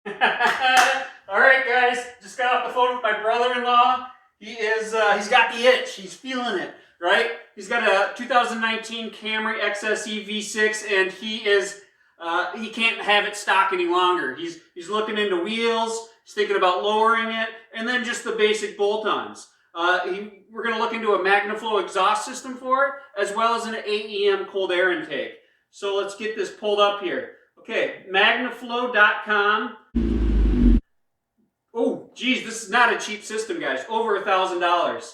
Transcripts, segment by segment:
All right, guys, just got off the phone with my brother-in-law. He's got the itch. He's feeling it, right? He's got a 2019 Camry XSE V6, and he can't have it stock any longer. He's looking into wheels. He's thinking about lowering it, and then just the basic bolt-ons. We're going to look into a Magnaflow exhaust system for it, as well as an AEM cold air intake. So let's get this pulled up here. Okay, Magnaflow.com. Oh, geez, this is not a cheap system, guys. Over $1,000.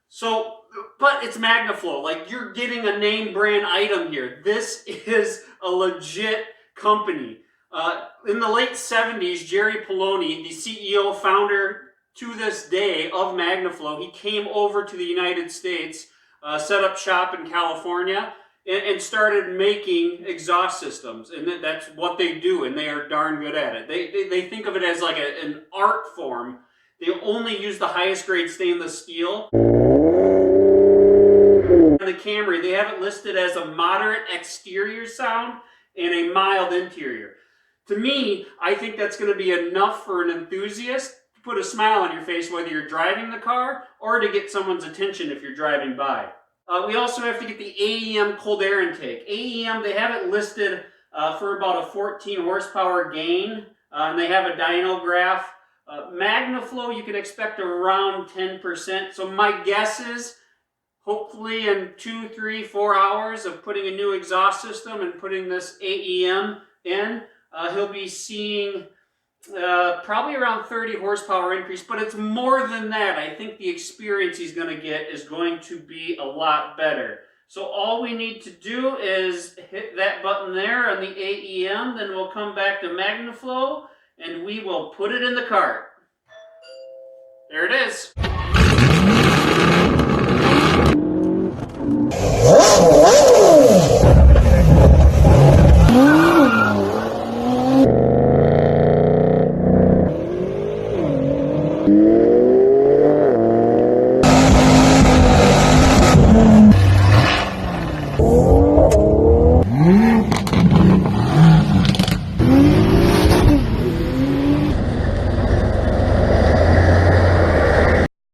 So, but it's Magnaflow. Like, you're getting a name brand item here. This is a legit company. In the late 70s, Jerry Poloni, the CEO, founder to this day of Magnaflow, he came over to the United States, set up shop in California, and started making exhaust systems. And that's what they do, and they are darn good at it. They think of it as like an art form. They only use the highest grade stainless steel. The Camry, they have it listed as a moderate exterior sound and a mild interior. To me, I think that's going to be enough for an enthusiast to put a smile on your face whether you're driving the car or to get someone's attention if you're driving by. We also have to get the AEM cold air intake. AEM, they have it listed for about a 14 horsepower gain, and they have a dyno graph. Magnaflow, you can expect around 10%. So my guess is, hopefully in 2, 3, 4 hours of putting a new exhaust system and putting this AEM in, he'll be seeing probably around 30 horsepower increase, but it's more than that. I think the experience he's going to get is going to be a lot better. So all we need to do is hit that button there on the AEM, then we'll come back to Magnaflow and we will put it in the cart. There it is.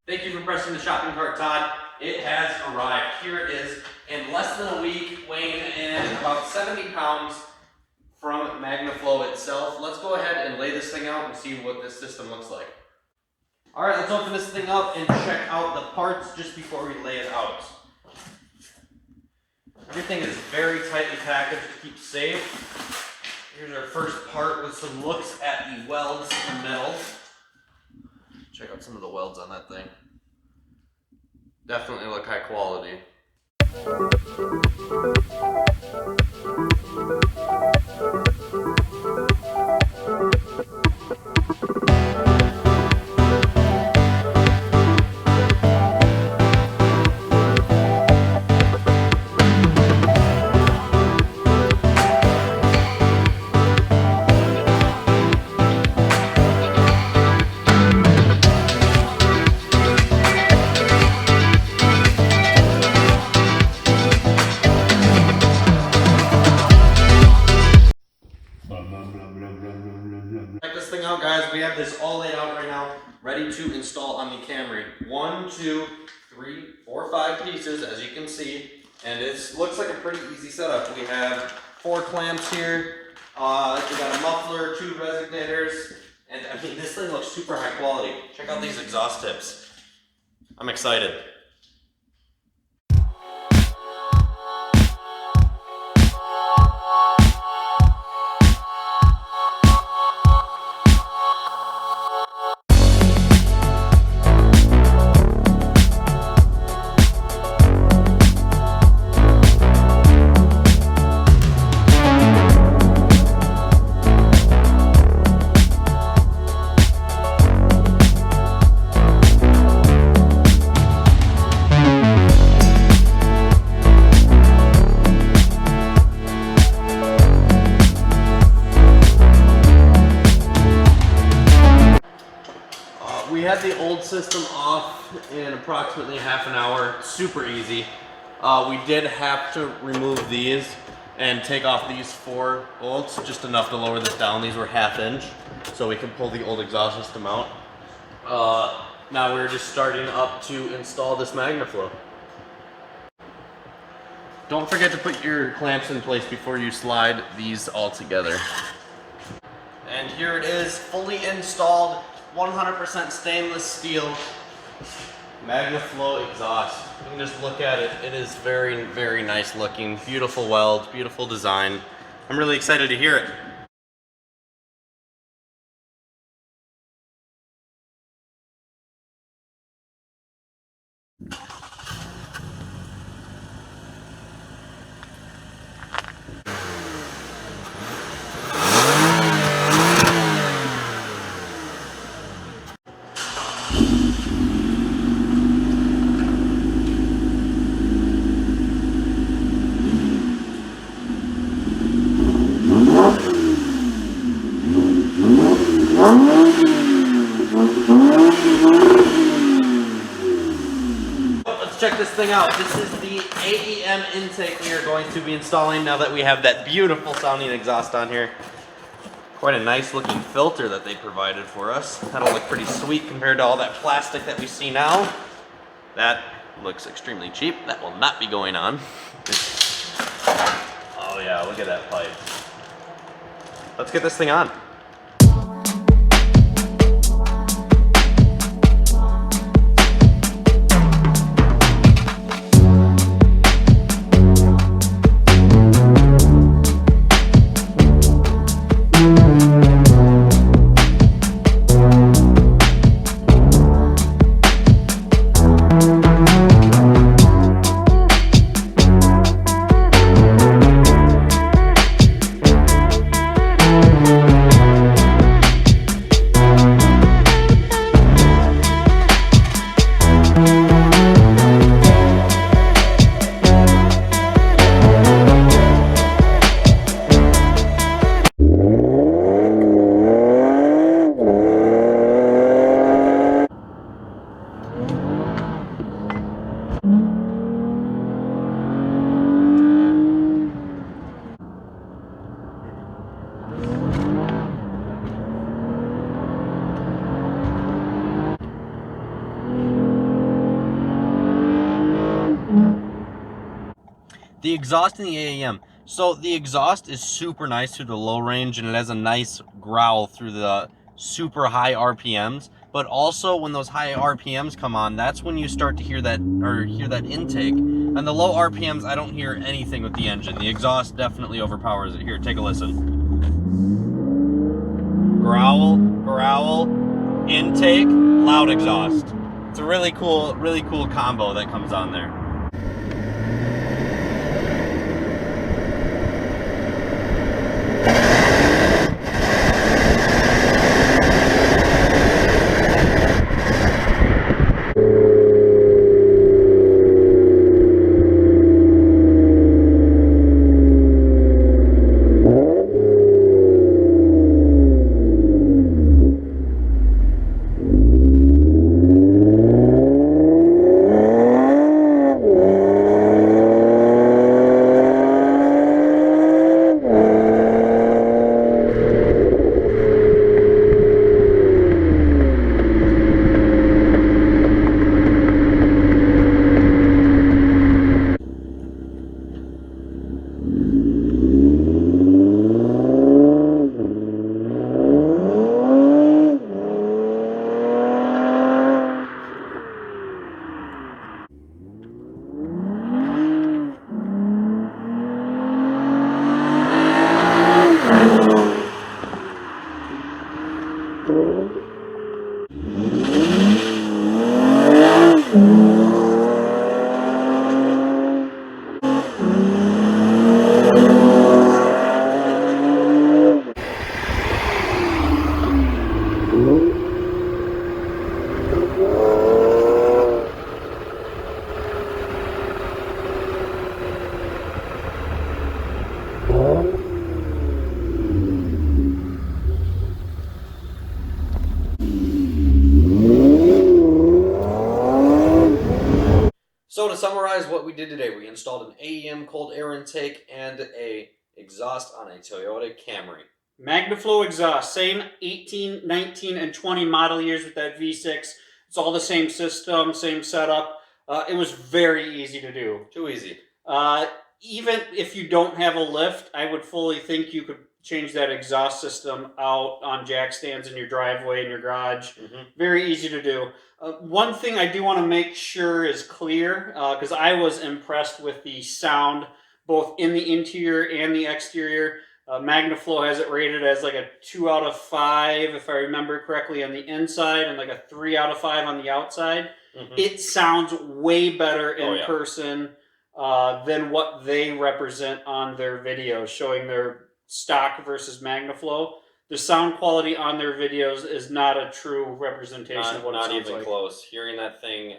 Thank you for pressing the shopping cart, Todd. It has arrived. Here it is in less than a week, weighing in about 70 pounds from Magnaflow itself. Let's go ahead and lay this thing out and see what this system looks like. All right, let's open this thing up and check out the parts just before we lay it out. Everything is very tightly packaged to keep safe. Here's our first part with some looks at the welds and metal. Check out some of the welds on that thing. Definitely look high quality. Check this thing out, guys. We have this all laid out right now, ready to install on the Camry. 1, 2, 3, 4, 5 pieces, as you can see, and it looks like a pretty easy setup. We have 4 clamps here. We got a muffler, 2 resignators, and I mean, this thing looks super high quality. Check out these exhaust tips. I'm excited. We had the old system off in approximately half an hour. Super easy. We did have to remove these and take off these 4 bolts, just enough to lower this down. These were 1/2 inch, so we can pull the old exhaust system out. Now we're just starting up to install this Magnaflow. Don't forget to put your clamps in place before you slide these all together. And here it is, fully installed, 100% stainless steel Magnaflow exhaust. You can just look at it. It is very, very nice looking. Beautiful welds, beautiful design. I'm really excited to hear it. Check this thing out. This is the AEM intake we are going to be installing now that we have that beautiful sounding exhaust on here. Quite a nice looking filter that they provided for us. That'll look pretty sweet compared to all that plastic that we see now. That looks extremely cheap. That will not be going on. Oh yeah, look at that pipe. Let's get this thing on. The exhaust and the AEM. So the exhaust is super nice through the low range, and it has a nice growl through the super high RPMs. But also when those high RPMs come on, that's when you start to hear that intake. And the low RPMs, I don't hear anything with the engine. The exhaust definitely overpowers it. Here, take a listen. Growl, growl, intake, loud exhaust. It's a really cool combo that comes on there. So to summarize what we did today, we installed an AEM cold air intake and a exhaust on a Toyota Camry. Magnaflow exhaust, same 18, 19, and 20 model years with that V6. It's all the same system, same setup. It was very easy to do. Too easy. Even if you don't have a lift, I would fully think you could change that exhaust system out on jack stands in your driveway, in your garage. Very easy to do. One thing I do want to make sure is clear, because I was impressed with the sound, both in the interior and the exterior. Magnaflow has it rated as like a 2 out of 5, if I remember correctly, on the inside, and like a 3 out of 5 on the outside. It sounds way better in person than what they represent on their videos, showing their stock versus Magnaflow. The sound quality on their videos is not a true representation of what it sounds like. Not even close. Hearing that thing...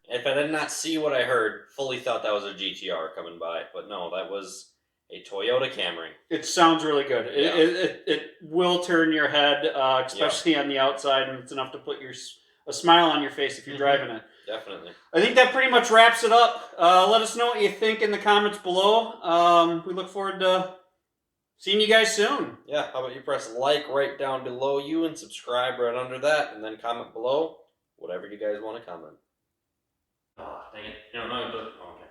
If I did not see what I heard, fully thought that was a GTR coming by. But no, that was a Toyota Camry. It sounds really good. It will turn your head, especially on the outside, and it's enough to put a smile on your face if you're driving it. Definitely. I think that pretty much wraps it up. Let us know what you think in the comments below. We look forward to seeing you guys soon. Yeah, how about you press like right down below you and subscribe right under that, and then comment below whatever you guys want to comment. Oh, dang it. You don't know, but okay.